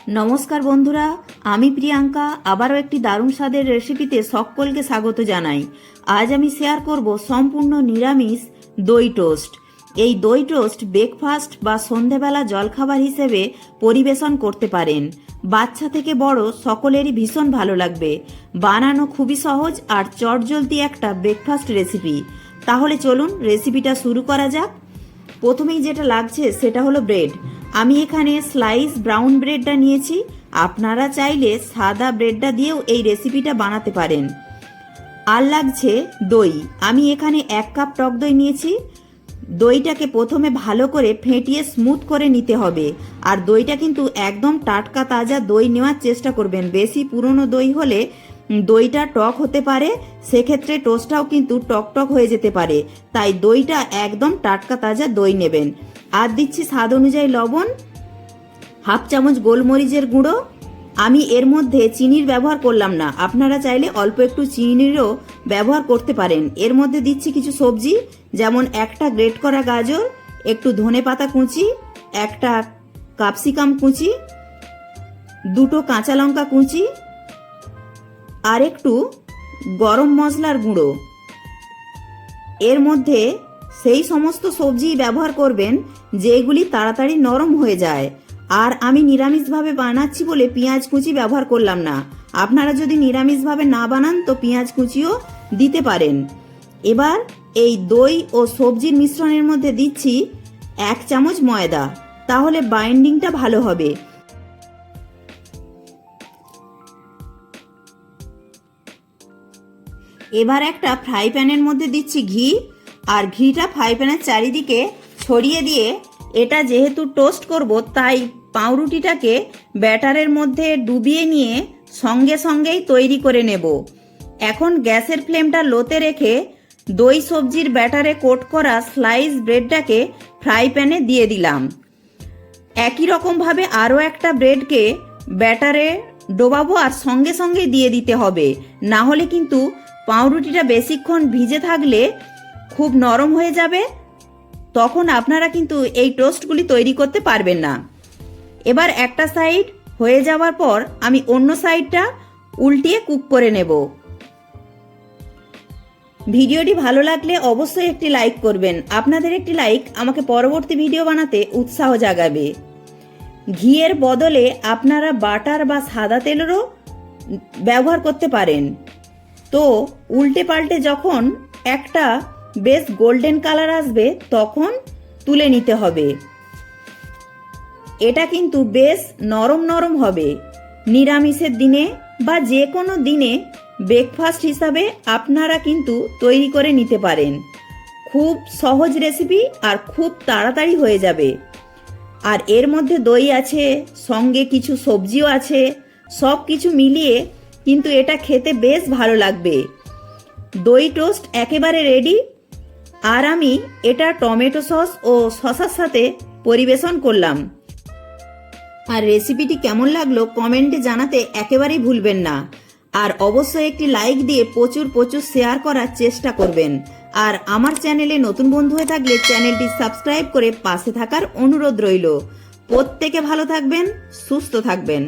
নমস্কার বন্ধুরা, আমি প্রিয়াঙ্কা আবারও একটি দারুণ স্বাদের রেসিপিতে সকলকে স্বাগত জানাই। আজ আমি শেয়ার করব সম্পূর্ণ নিরামিষ দই টোস্ট। এই দই টোস্ট ব্রেকফাস্ট বা সন্ধেবেলা জলখাবার হিসেবে পরিবেশন করতে পারেন। বাচ্চা থেকে বড় সকলেরই ভীষণ ভালো লাগবে। বানানো খুবই সহজ আর চটজলদি একটা ব্রেকফাস্ট রেসিপি। তাহলে চলুন রেসিপিটা শুরু করা যাক। প্রথমেই যেটা লাগছে সেটা হলো ব্রেড। আমি এখানে স্লাইস ব্রাউন ব্রেডটা নিয়েছি। আপনারা চাইলে সাদা ব্রেডটা দিয়েও এই রেসিপিটা বানাতে পারেন। আর লাগছে দই। আমি এখানে 1 কাপ টক দই নিয়েছি। দইটাকে প্রথমে ভালো করে ফেটিয়ে স্মুথ করে নিতে হবে। আর দইটা কিন্তু একদম টাটকা তাজা দই নেওয়ার চেষ্টা করবেন। বেশি পুরনো দই হলে দইটা টক হতে পারে, সেক্ষেত্রে টোস্টটাও কিন্তু টক হয়ে যেতে পারে। তাই দইটা একদম টাটকা তাজা দই নেবেন। আর দিচ্ছি স্বাদ অনুযায়ী লবণ, 1/2 চামচ গোলমরিচের গুঁড়ো। আমি এর মধ্যে চিনির ব্যবহার করলাম না, আপনারা চাইলে অল্প একটু চিনিরও ব্যবহার করতে পারেন। এর মধ্যে দিচ্ছি কিছু সবজি, যেমন একটা গ্রেট করা গাজর, একটু ধনেপাতা কুচি, একটা ক্যাপসিকাম কুচি, 2টো কাঁচা লঙ্কা কুচি, আর একটু গরম মশলার গুঁড়ো। এর মধ্যে সেই সমস্ত সবজি ব্যবহার করবেন যেগুলি তাড়াতাড়ি নরম হয়ে যায়। আর আমি নিরামিষভাবে বানাচ্ছি বলে পেঁয়াজ কুচি ব্যবহার করলাম না। আপনারা যদি নিরামিষভাবে না বানান তো পেঁয়াজ কুচিও দিতে পারেন। এবার এই দই ও সবজির মিশ্রণের মধ্যে দিচ্ছি 1 চামচ ময়দা, তাহলে বাইন্ডিংটা ভালো হবে। এবার একটা ফ্রাই প্যানের মধ্যে দিচ্ছি ঘি, আর ঘিটা ফ্রাই প্যানের চারিদিকে ছড়িয়ে দিয়ে, এটা যেহেতু টোস্ট করব তাই পাউরুটিটাকে ব্যাটারের মধ্যে ডুবিয়ে নিয়ে সঙ্গেই তৈরি করে নেব। এখন গ্যাসের ফ্লেমটা লোতে রেখে দই সবজির ব্যাটারে কোট করা স্লাইস ব্রেডটাকে ফ্রাই প্যানে দিয়ে দিলাম। একই রকমভাবে আরও একটা ব্রেডকে ব্যাটারে ডোবাবো আর সঙ্গেই দিয়ে দিতে হবে, না হলে কিন্তু পাউরুটিটা বেশিক্ষণ ভিজে থাকলে খুব নরম হয়ে যাবে, তখন আপনারা কিন্তু এই টোস্টগুলি তৈরি করতে পারবেন না। এবার একটা সাইড হয়ে যাওয়ার পর আমি অন্য সাইডটা উল্টিয়ে কুক করে নেব। ভিডিওটি ভালো লাগলে অবশ্যই একটি লাইক করবেন। আপনাদের একটি লাইক আমাকে পরবর্তী ভিডিও বানাতে উৎসাহ জাগাবে। ঘিয়ের বদলে আপনারা বাটার বা সাদা তেলেরও ব্যবহার করতে পারেন। তো উল্টে পাল্টে যখন একটা বেশ গোল্ডেন কালার আসবে তখন তুলে নিতে হবে। এটা কিন্তু বেশ নরম হবে। নিরামিষের দিনে বা যে কোনো দিনে ব্রেকফাস্ট হিসাবে আপনারা কিন্তু তৈরি করে নিতে পারেন। খুব সহজ রেসিপি আর খুব তাড়াতাড়ি হয়ে যাবে। আর এর মধ্যে দই আছে, সঙ্গে কিছু সবজিও আছে, সব কিছু মিলিয়ে কিন্তু এটা খেতে বেশ ভালো লাগবে। দই টোস্ট একেবারে রেডি। আর আমি এটা টমেটো সস ও শসার সাথে পরিবেশন করলাম। আর রেসিপিটি কেমন লাগলো কমেন্টে জানাতে একেবারেই ভুলবেন না। আর অবশ্যই একটি লাইক দিয়ে প্রচুর শেয়ার করার চেষ্টা করবেন। আর আমার চ্যানেলে নতুন বন্ধু হয়ে থাকলে চ্যানেলটি সাবস্ক্রাইব করে পাশে থাকার অনুরোধ রইল। প্রত্যেকে ভালো থাকবেন, সুস্থ থাকবেন।